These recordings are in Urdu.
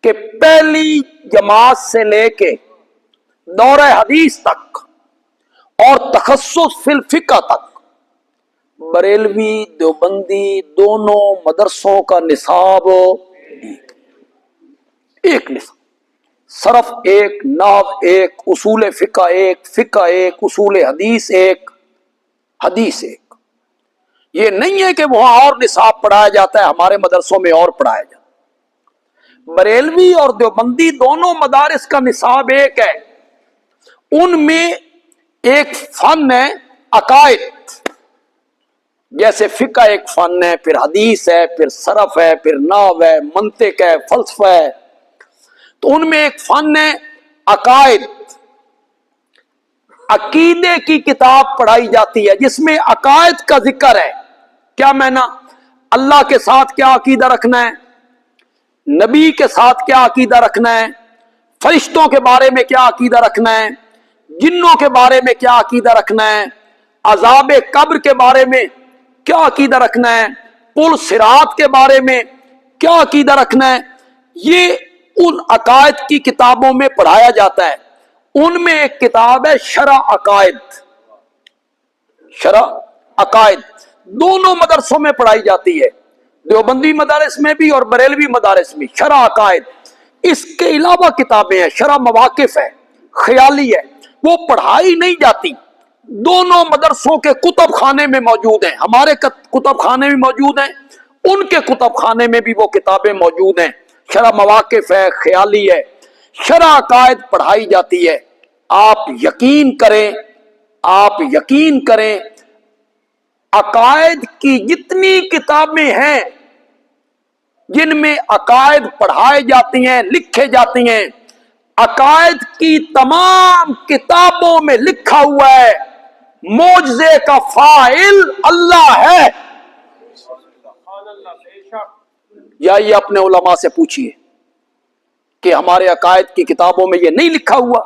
کہ پہلی جماعت سے لے کے دور حدیث تک اور تخصص فی الفقہ تک بریلوی دیوبندی دونوں مدرسوں کا نصاب ایک نصاب، صرف ایک، نحو ایک، اصول فقہ ایک، اصول حدیث ایک، حدیث ایک۔ یہ نہیں ہے کہ وہاں اور نصاب پڑھایا جاتا ہے، ہمارے مدرسوں میں اور پڑھایا جاتا ہے۔ بریلوی اور دیوبندی دونوں مدارس کا نصاب ایک ہے، ان میں ایک فن ہے عقائد، جیسے فقہ ایک فن ہے، پھر حدیث ہے، پھر صرف ہے، پھر نحو ہے، منطق ہے، فلسفہ ہے۔ تو ان میں ایک فن ہے عقائد، عقیدے کی کتاب پڑھائی جاتی ہے جس میں عقائد کا ذکر ہے۔ کیا معنی؟ اللہ کے ساتھ کیا عقیدہ رکھنا ہے، نبی کے ساتھ کیا عقیدہ رکھنا ہے، فرشتوں کے بارے میں کیا عقیدہ رکھنا ہے، جنوں کے بارے میں کیا عقیدہ رکھنا ہے، عذاب قبر کے بارے میں کیا عقیدہ رکھنا ہے، پل صراط کے بارے میں کیا عقیدہ رکھنا ہے۔ یہ ان عقائد کی کتابوں میں پڑھایا جاتا ہے۔ ان میں ایک کتاب ہے شرح عقائد، شرح عقائد دونوں مدرسوں میں پڑھائی جاتی ہے، دیوبندی مدارس میں بھی اور بریلوی مدارس میں شرح عقائد۔ اس کے علاوہ کتابیں ہیں، شرح مواقف ہے، خیالی ہے، وہ پڑھائی نہیں جاتی، دونوں مدرسوں کے کتب خانے میں موجود ہیں، ہمارے کتب خانے میں موجود ہیں، ان کے کتب خانے میں بھی وہ کتابیں موجود ہیں۔ شرح مواقف ہے، خیالی ہے، شرح عقائد پڑھائی جاتی ہے۔ آپ یقین کریں عقائد کی جتنی کتابیں ہیں جن میں عقائد پڑھائے جاتی ہیں، لکھے جاتی ہیں، عقائد کی تمام کتابوں میں لکھا ہوا ہے معجزے کا فاعل اللہ ہے۔ یا یہ اپنے علماء سے پوچھئے کہ ہمارے عقائد کی کتابوں میں یہ نہیں لکھا ہوا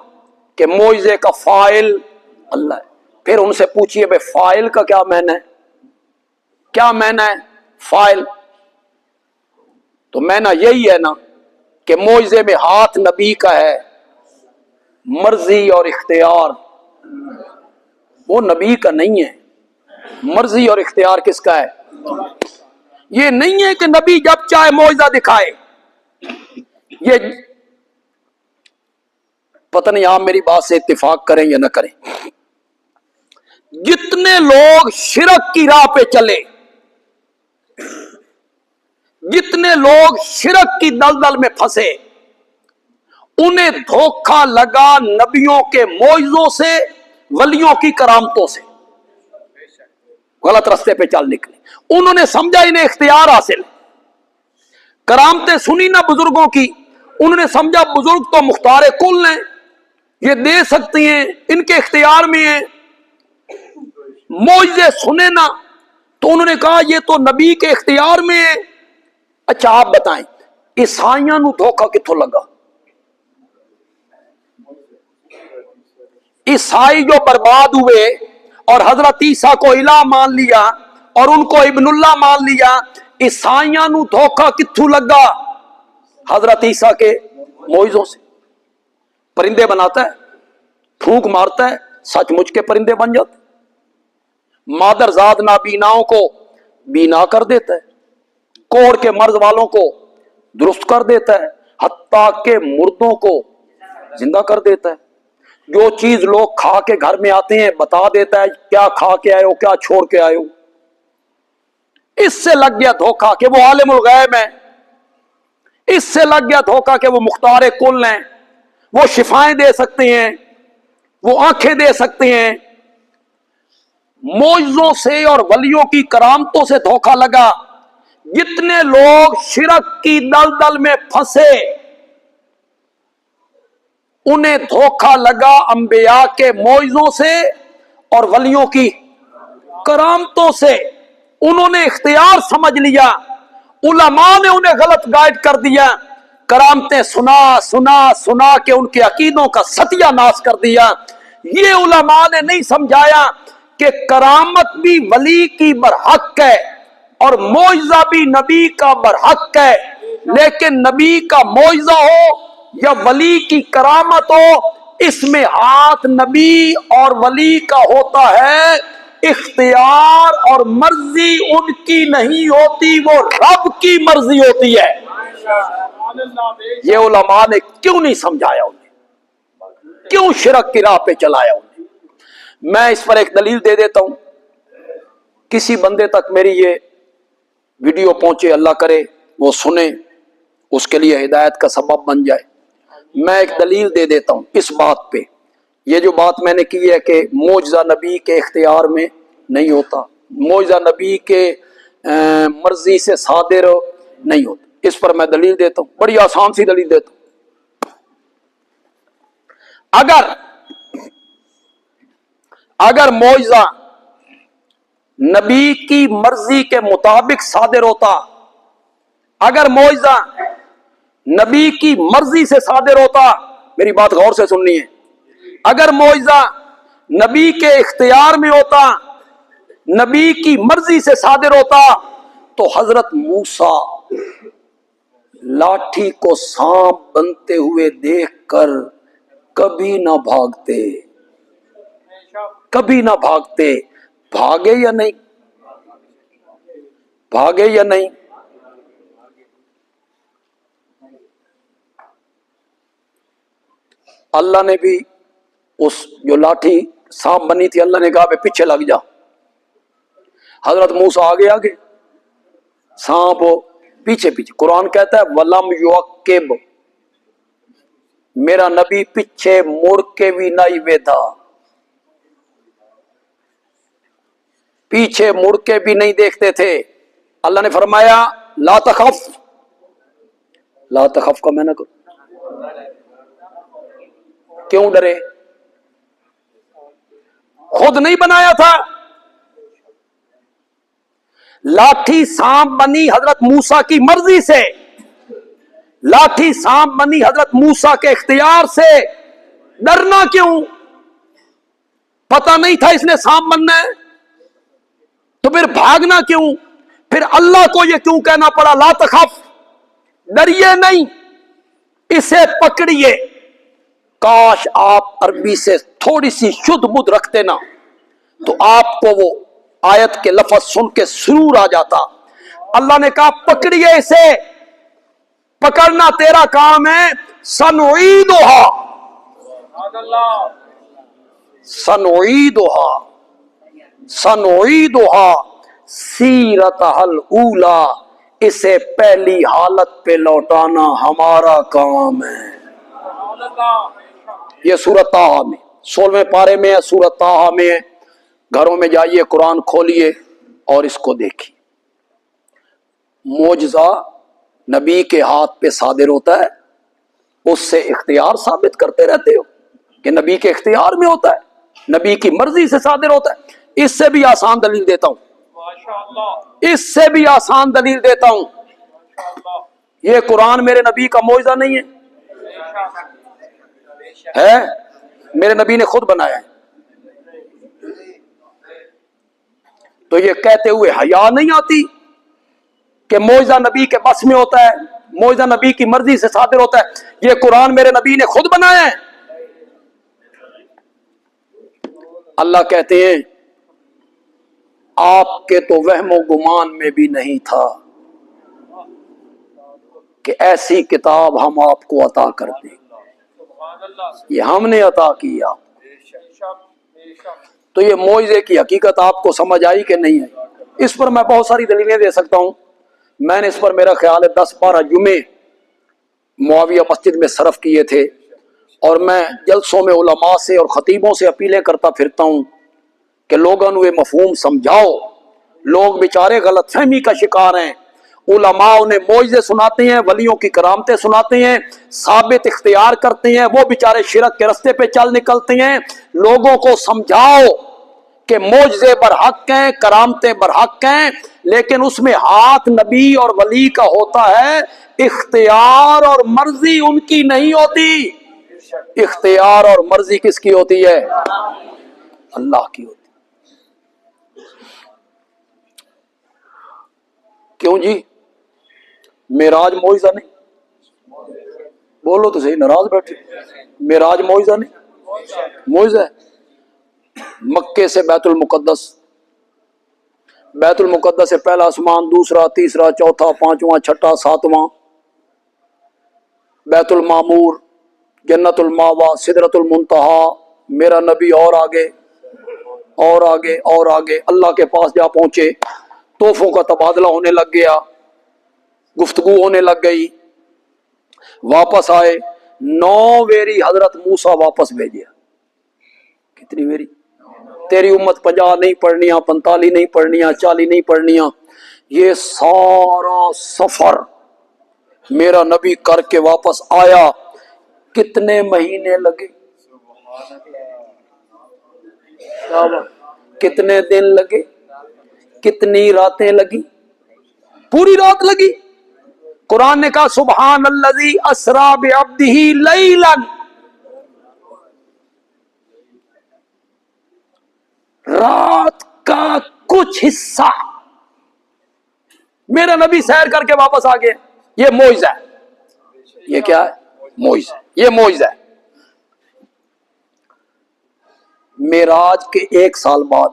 کہ معجزے کا فاعل اللہ ہے؟ پھر ان سے پوچھئے بھائی فاعل کا کیا معنی ہے، کیا معنی ہے فاعل؟ تو معنی یہی ہے نا کہ معجزے میں ہاتھ نبی کا ہے، مرضی اور اختیار وہ نبی کا نہیں ہے، مرضی اور اختیار کس کا ہے؟ یہ نہیں ہے کہ نبی جب چاہے معجزہ دکھائے۔ یہ پتہ نہیں آپ میری بات سے اتفاق کریں یا نہ کریں، جتنے لوگ شرک کی راہ پہ چلے، جتنے لوگ شرک کی دلدل میں پھنسے، انہیں دھوکہ لگا نبیوں کے معجزوں سے، ولیوں کی کرامتوں سے، غلط راستے پہ چل نکلے۔ انہوں نے سمجھا انہیں اختیار حاصل، کرامتیں سنی نا بزرگوں کی، انہوں نے سمجھا بزرگ تو مختار کل ہیں، یہ دے سکتی ہیں، ان کے اختیار میں ہیں۔ معجزے سنے نا تو انہوں نے کہا یہ تو نبی کے اختیار میں ہے۔ اچھا آپ بتائیں عیسائیاں نو دھوکہ کتوں لگا؟ عیسائی جو برباد ہوئے اور حضرت عیسیٰ کو الہ مان لیا اور ان کو ابن اللہ مان لیا، عیسائیاں نو دھوکہ کتوں لگا؟ حضرت عیسیٰ کے معجزوں سے۔ پرندے بناتا ہے، پھونک مارتا ہے، سچ مچ کے پرندے بن جاتے، مادر زاد نابیناؤں کو بینا کر دیتا ہے، کوڑ کے مرض والوں کو درست کر دیتا ہے، حتیٰ کہ مردوں کو زندہ کر دیتا ہے۔ جو چیز لوگ کھا کے گھر میں آتے ہیں بتا دیتا ہے کیا کھا کے آئے ہو، کیا چھوڑ کے آئے ہو۔ اس سے لگ گیا دھوکہ کہ وہ عالم الغیب ہیں، اس سے لگ گیا دھوکہ کہ وہ مختار کل ہیں، وہ شفائیں دے سکتے ہیں، وہ آنکھیں دے سکتے ہیں۔ معجزوں سے اور ولیوں کی کرامتوں سے دھوکہ لگا۔ جتنے لوگ شرک کی دلدل میں پھنسے انہیں دھوکہ لگا انبیاء کے معجزوں سے اور ولیوں کی کرامتوں سے۔ انہوں نے اختیار سمجھ لیا، علماء نے انہیں غلط گائیڈ کر دیا، کرامتیں سنا سنا سنا کے ان کے عقیدوں کا ستیہ ناش کر دیا۔ یہ علماء نے نہیں سمجھایا کہ کرامت بھی ولی کی برحق ہے اور معجزہ بھی نبی کا برحق ہے۔ لیکن نبی کا معجزہ ہو یا ولی کی کرامت ہو، اس میں ہاتھ نبی اور ولی کا ہوتا ہے، اختیار اور مرضی ان کی نہیں ہوتی، وہ رب کی مرضی ہوتی ہے۔ یہ علماء نے کیوں نہیں سمجھایا انہیں، کیوں شرک کی راہ پہ چلایا انہیں؟ میں اس پر ایک دلیل دے دیتا ہوں، کسی بندے تک میری یہ ویڈیو پہنچے، اللہ کرے وہ سنے، اس کے لیے ہدایت کا سبب بن جائے۔ میں ایک دلیل دے دیتا ہوں اس بات پہ، یہ جو بات میں نے کی ہے کہ معجزہ نبی کے اختیار میں نہیں ہوتا، معجزہ نبی کے مرضی سے صادر نہیں ہوتا، اس پر میں دلیل دیتا ہوں، بڑی آسان سی دلیل دیتا ہوں۔ اگر معجزہ نبی کی مرضی کے مطابق صادر ہوتا، اگر معجزہ نبی کی مرضی سے صادر ہوتا، میری بات غور سے سننی ہے، اگر معجزہ نبی کے اختیار میں ہوتا، نبی کی مرضی سے صادر ہوتا، تو حضرت موسیٰ لاٹھی کو سانپ بنتے ہوئے دیکھ کر کبھی نہ بھاگتے، کبھی نہ بھاگتے۔ بھاگے یا نہیں؟ بھاگے یا نہیں؟ اللہ نے بھی اس جو لاٹھی سانپ بنی تھی، اللہ نے کہا کہ پیچھے لگ جا، حضرت موسیٰ آگے آگے، سانپ پیچھے پیچھے۔ قرآن کہتا ہے وَلَمْ يُعَقِّبْ، میرا نبی پیچھے مڑ کے بھی نہیں ویدا، پیچھے مڑ کے بھی نہیں دیکھتے تھے۔ اللہ نے فرمایا لا تخف، لا تخف کا میں نہ کروں، کیوں ڈرے؟ خود نہیں بنایا تھا، لاٹھی سانپ بنی حضرت موسیٰ کی مرضی سے، لاٹھی سانپ بنی حضرت موسیٰ کے اختیار سے، ڈرنا کیوں؟ پتہ نہیں تھا اس نے سانپ بننا ہے تو پھر بھاگنا کیوں؟ پھر اللہ کو یہ کیوں کہنا پڑا لا تخف، ڈریے نہیں، اسے پکڑیے۔ کاش آپ عربی سے تھوڑی سی شدھ بدھ رکھتے نا تو آپ کو وہ آیت کے لفظ سن کے سرور آ جاتا۔ اللہ نے کہا پکڑیے اسے، پکڑنا تیرا کام ہے، سنعیدھا، سنعیدھا، سنعیدھا سیرتھا الاولی، اسے پہلی حالت پہ لوٹانا ہمارا کام ہے۔ یہ سورۃ طٰہٰ میں 16ویں پارے میں ہے، سورۃ طٰہٰ میں ہے، گھروں میں جائیے قرآن کھولیے اور اس کو دیکھیے۔ معجزہ نبی کے ہاتھ پہ صادر ہوتا ہے، اس سے اختیار ثابت کرتے رہتے ہو کہ نبی کے اختیار میں ہوتا ہے، نبی کی مرضی سے صادر ہوتا ہے۔ اس سے بھی آسان دلیل دیتا ہوں، اس سے بھی آسان دلیل دیتا ہوں، یہ قرآن میرے نبی کا معجزہ نہیں ہے، میرے نبی نے خود بنایا ہے۔ تو یہ کہتے ہوئے حیا نہیں آتی کہ معجزہ نبی کے بس میں ہوتا ہے، معجزہ نبی کی مرضی سے صادر ہوتا ہے، یہ قرآن میرے نبی نے خود بنایا ہے۔ اللہ کہتے ہیں آپ کے تو وہم و گمان میں بھی نہیں تھا کہ ایسی کتاب ہم آپ کو عطا کر دیں، یہ ہم نے عطا کیا۔ تو یہ معجزے کی حقیقت آپ کو سمجھ آئی کہ نہیں ہے؟ اس پر میں بہت ساری دلیلیں دے سکتا ہوں، میں نے اس پر میرا خیال ہے 10-12 جمعے معاویہ مسجد میں صرف کیے تھے، اور میں جلسوں میں علماء سے اور خطیبوں سے اپیلیں کرتا پھرتا ہوں کہ لوگوں نے مفہوم سمجھاؤ، لوگ بیچارے غلط فہمی کا شکار ہیں، علماء انہیں معجزے سناتے ہیں، ولیوں کی کرامتیں سناتے ہیں، ثابت اختیار کرتے ہیں، وہ بیچارے شرک کے رستے پہ چل نکلتے ہیں۔ لوگوں کو سمجھاؤ کہ معجزے برحق ہیں، کرامتیں برحق ہیں، لیکن اس میں ہاتھ نبی اور ولی کا ہوتا ہے، اختیار اور مرضی ان کی نہیں ہوتی۔ اختیار اور مرضی کس کی ہوتی ہے؟ اللہ کی ہوتی ہے۔ کیوں جی؟ معراج معجزہ نہیں؟ بولو تو صحیح، ناراض بیٹھے. معراج معجزہ نہیں؟ معجزہ ہے. مکے سے بیت المقدس، بیت المقدس سے پہلا آسمان، دوسرا، تیسرا، چوتھا، پانچواں، چھٹا، ساتواں، بیت المعمور، جنت الماوا، سدرۃ المنتہا. میرا نبی اور آگے اور آگے اور آگے اللہ کے پاس جا پہنچے. تحفوں کا تبادلہ ہونے لگ گیا، گفتگو ہونے لگ گئی. واپس آئے، 9 ویری حضرت موسیٰ واپس بھیجے. کتنی ویری؟ تیری امت 50 نہیں پڑھنیاں، 45 نہیں پڑھنیاں، 40 نہیں پڑھنیاں. یہ سارا سفر میرا نبی کر کے واپس آیا. کتنے مہینے لگے؟ کتنے دن لگے؟ کتنی راتیں لگی؟ پوری رات لگی. قرآن نے کہا سبحان الذی اسریٰ بعبدہ لیلا، رات کا کچھ حصہ میرا نبی سیر کر کے واپس آ گئے. یہ معجزہ ہے. یہ کیا ہے؟ معجزہ. یہ معجزہ ہے. معراج کے 1 سال بعد،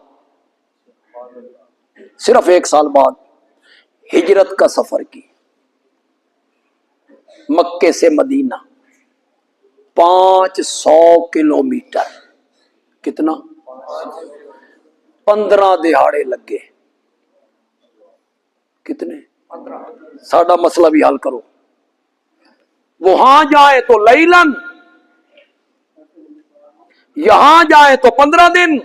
صرف 1 سال بعد ہجرت کا سفر کی. مکے سے مدینہ 500 کلومیٹر. کتنا؟ 15 دہاڑے لگے. کتنے؟ ساڈا مسئلہ بھی حل کرو. وہاں جائے تو لیلن، یہاں جائے تو 15 دن.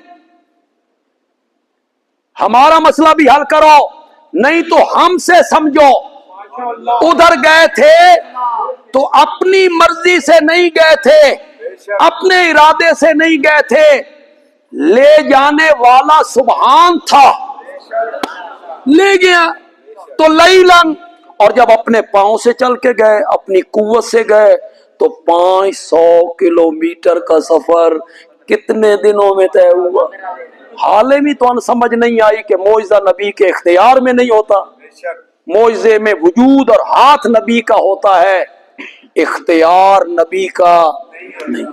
ہمارا مسئلہ بھی حل کرو، نہیں تو ہم سے سمجھو. ادھر گئے تھے تو اپنی مرضی سے نہیں گئے تھے، اپنے ارادے سے نہیں گئے تھے. لے جانے والا سبحان تھا، لے گیا. تو لیلن، اور جب اپنے پاؤں سے چل کے گئے، اپنی قوت سے گئے، تو 500 کلومیٹر کا سفر کتنے دنوں میں طے ہوا. حالے میں تو ان سمجھ نہیں آئی کہ معجزہ نبی کے اختیار میں نہیں ہوتا. معجزے میں وجود اور ہاتھ نبی کا ہوتا ہے، اختیار نبی کا نہیں.